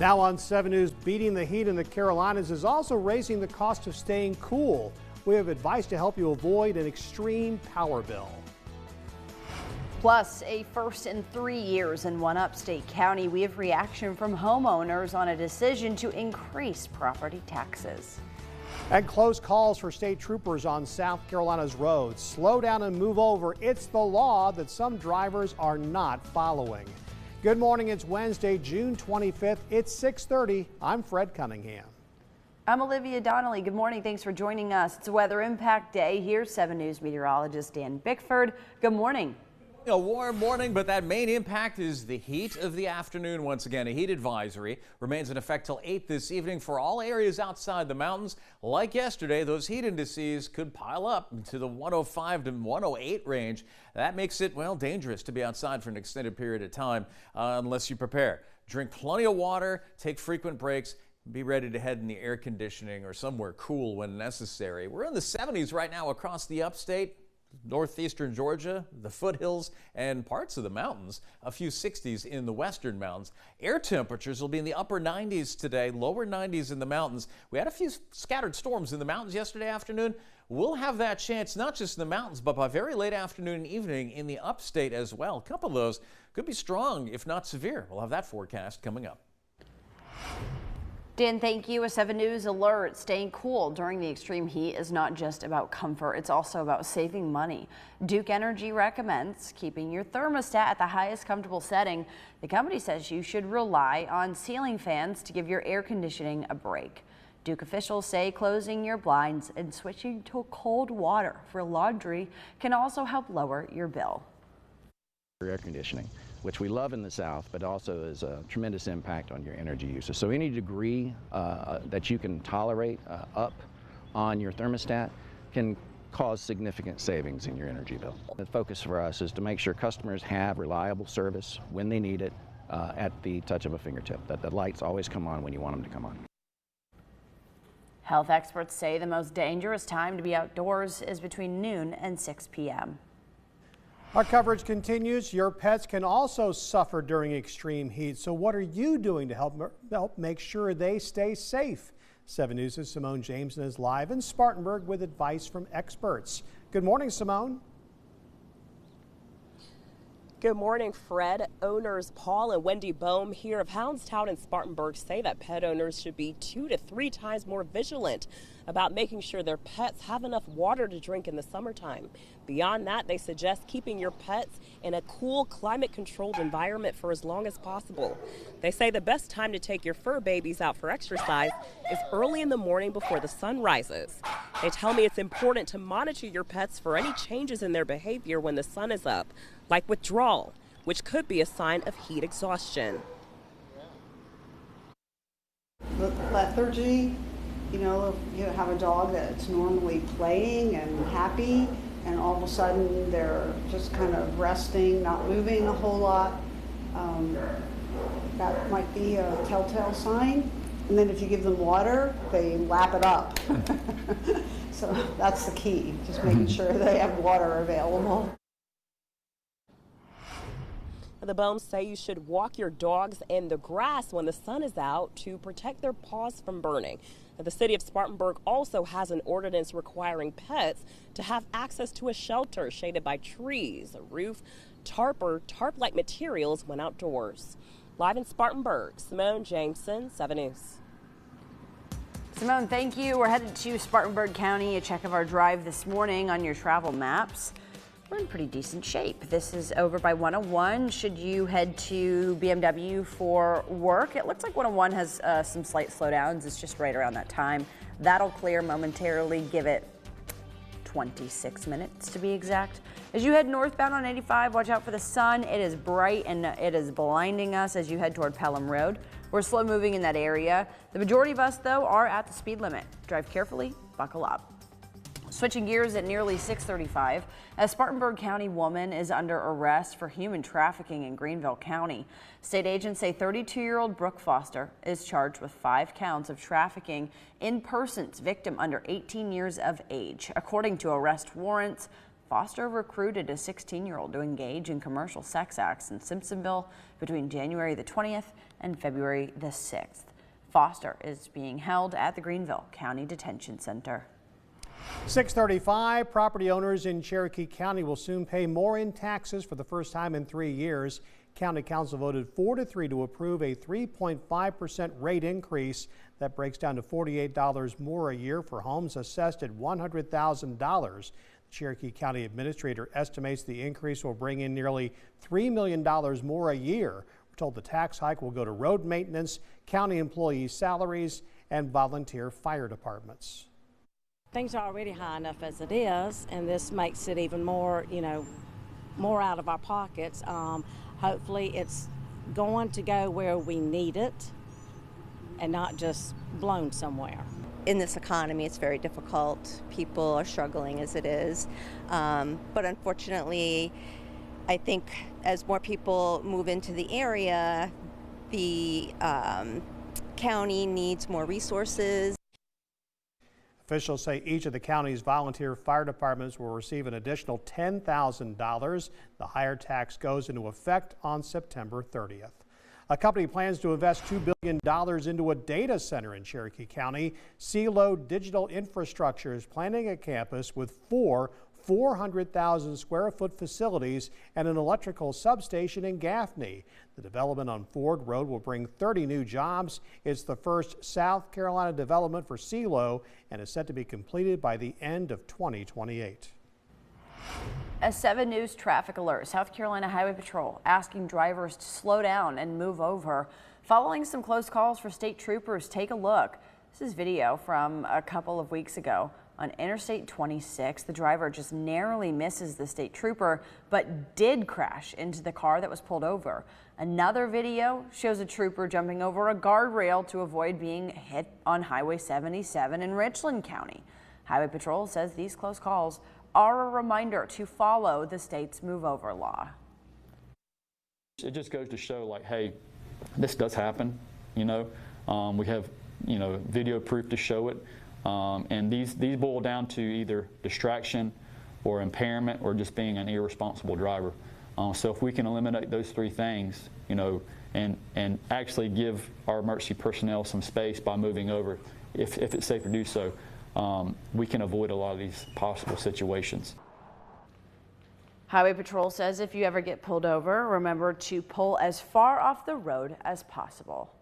Now on 7 News, beating the heat in the Carolinas is also raising the cost of staying cool. We have advice to help you avoid an extreme power bill. Plus, a first in 3 years in one upstate county. We have reaction from homeowners on a decision to increase property taxes. And close calls for state troopers on South Carolina's roads. Slow down and move over. It's the law that some drivers are not following. Good morning. It's Wednesday, June 25th. It's 6:30. I'm Fred Cunningham. I'm Olivia Donnelly. Good morning. Thanks for joining us. It's a weather impact day. Here's 7 News meteorologist Dan Bickford. Good morning. A warm morning, but that main impact is the heat of the afternoon. Once again, a heat advisory remains in effect till 8 this evening for all areas outside the mountains. Like yesterday, those heat indices could pile up to the 105 to 108 range. That makes it, well, dangerous to be outside for an extended period of time unless you prepare. Drink plenty of water, take frequent breaks. Be ready to head in the air conditioning or somewhere cool when necessary. We're in the 70s right now across the upstate. Northeastern Georgia, the foothills, and parts of the mountains. A few 60s in the western mountains. Air temperatures will be in the upper 90s today, lower 90s in the mountains. We had a few scattered storms in the mountains yesterday afternoon. We'll have that chance not just in the mountains, but by very late afternoon and evening in the upstate as well. A couple of those could be strong, if not severe. We'll have that forecast coming up. Dan, thank you. A 7 News alert. Staying cool during the extreme heat is not just about comfort. It's also about saving money. Duke Energy recommends keeping your thermostat at the highest comfortable setting. The company says you should rely on ceiling fans to give your air conditioning a break. Duke officials say closing your blinds and switching to cold water for laundry can also help lower your bill. Air conditioning, which we love in the South, but also is a tremendous impact on your energy usage. So any degree that you can tolerate up on your thermostat can cause significant savings in your energy bill. The focus for us is to make sure customers have reliable service when they need it at the touch of a fingertip, that the lights always come on when you want them to come on. Health experts say the most dangerous time to be outdoors is between noon and 6 p.m. Our coverage continues. Your pets can also suffer during extreme heat. So what are you doing to help make sure they stay safe? 7 News' Simone Jameson is live in Spartanburg with advice from experts. Good morning, Simone. Good morning, Fred. Owners Paul and Wendy Bohm here of Houndstown and Spartanburg say that pet owners should be 2 to 3 times more vigilant about making sure their pets have enough water to drink in the summertime. Beyond that, they suggest keeping your pets in a cool, climate-controlled environment for as long as possible. They say the best time to take your fur babies out for exercise is early in the morning before the sun rises. They tell me it's important to monitor your pets for any changes in their behavior when the sun is up, like withdrawal, which could be a sign of heat exhaustion. Lethargy, you know, you have a dog that's normally playing and happy, and all of a sudden they're just kind of resting, not moving a whole lot. That might be a telltale sign. And then if you give them water, they lap it up. So that's the key, just making sure they have water available. The Bohms say you should walk your dogs in the grass when the sun is out to protect their paws from burning. The city of Spartanburg also has an ordinance requiring pets to have access to a shelter shaded by trees, a roof, tarp or tarp-like materials when outdoors. Live in Spartanburg, Simone Jameson, 7 News. Simone, thank you. We're headed to Spartanburg County. A check of our drive this morning on your travel maps. We're in pretty decent shape. This is over by 101. Should you head to BMW for work, it looks like 101 has some slight slowdowns. It's just right around that time. That'll clear momentarily. Give it 26 minutes to be exact. As you head northbound on 85, watch out for the sun. It is bright and it is blinding us as you head toward Pelham Road. We're slow moving in that area. The majority of us, though, are at the speed limit. Drive carefully, buckle up. Switching gears at nearly 6:35, a Spartanburg County woman is under arrest for human trafficking in Greenville County. State agents say 32-year-old Brooke Foster is charged with 5 counts of trafficking in persons, victim under 18 years of age. According to arrest warrants, Foster recruited a 16-year-old to engage in commercial sex acts in Simpsonville between January the 20th and February the 6th. Foster is being held at the Greenville County Detention Center. 6:35, property owners in Cherokee County will soon pay more in taxes for the first time in 3 years. County Council voted 4-3 to approve a 3.5% rate increase that breaks down to $48 more a year for homes assessed at $100,000. The Cherokee County Administrator estimates the increase will bring in nearly $3 million more a year. We're told the tax hike will go to road maintenance, county employee salaries, and volunteer fire departments. Things are already high enough as it is, and this makes it even more, more out of our pockets. Hopefully it's going to go where we need it and not just blown somewhere. In this economy, it's very difficult. People are struggling as it is. But unfortunately, I think as more people move into the area, the county needs more resources. Officials say each of the county's volunteer fire departments will receive an additional $10,000. The higher tax goes into effect on September 30th. A company plans to invest $2 billion into a data center in Cherokee County. CeeLo Digital Infrastructure is planning a campus with 400,000 square foot facilities and an electrical substation in Gaffney. The development on Ford Road will bring 30 new jobs. It's the first South Carolina development for CeeLo and is set to be completed by the end of 2028. A 7 News traffic alert. South Carolina Highway Patrol asking drivers to slow down and move over following some close calls for state troopers. Take a look. This is video from a couple of weeks ago. On Interstate 26, the driver just narrowly misses the state trooper, but did crash into the car that was pulled over. Another video shows a trooper jumping over a guardrail to avoid being hit on Highway 77 in Richland County. Highway Patrol says these close calls are a reminder to follow the state's move over law. It just goes to show, like, hey, this does happen. We have, video proof to show it. And these boil down to either distraction or impairment or just being an irresponsible driver. So if we can eliminate those three things, and actually give our emergency personnel some space by moving over, if it's safe to do so, we can avoid a lot of these possible situations. Highway Patrol says if you ever get pulled over, remember to pull as far off the road as possible.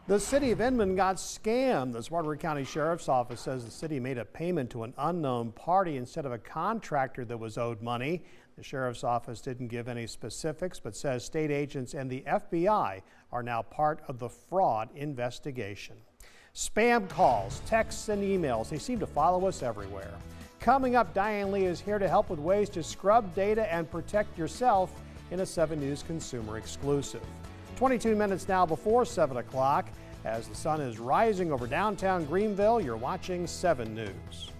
The city of Inman got scammed. The Spartanburg County Sheriff's Office says the city made a payment to an unknown party instead of a contractor that was owed money. The Sheriff's Office didn't give any specifics, but says state agents and the FBI are now part of the fraud investigation. Spam calls, texts, and emails, they seem to follow us everywhere. Coming up, Diane Lee is here to help with ways to scrub data and protect yourself in a 7 News consumer exclusive. 22 minutes now before 7 o'clock. As the sun is rising over downtown Greenville, you're watching 7 News.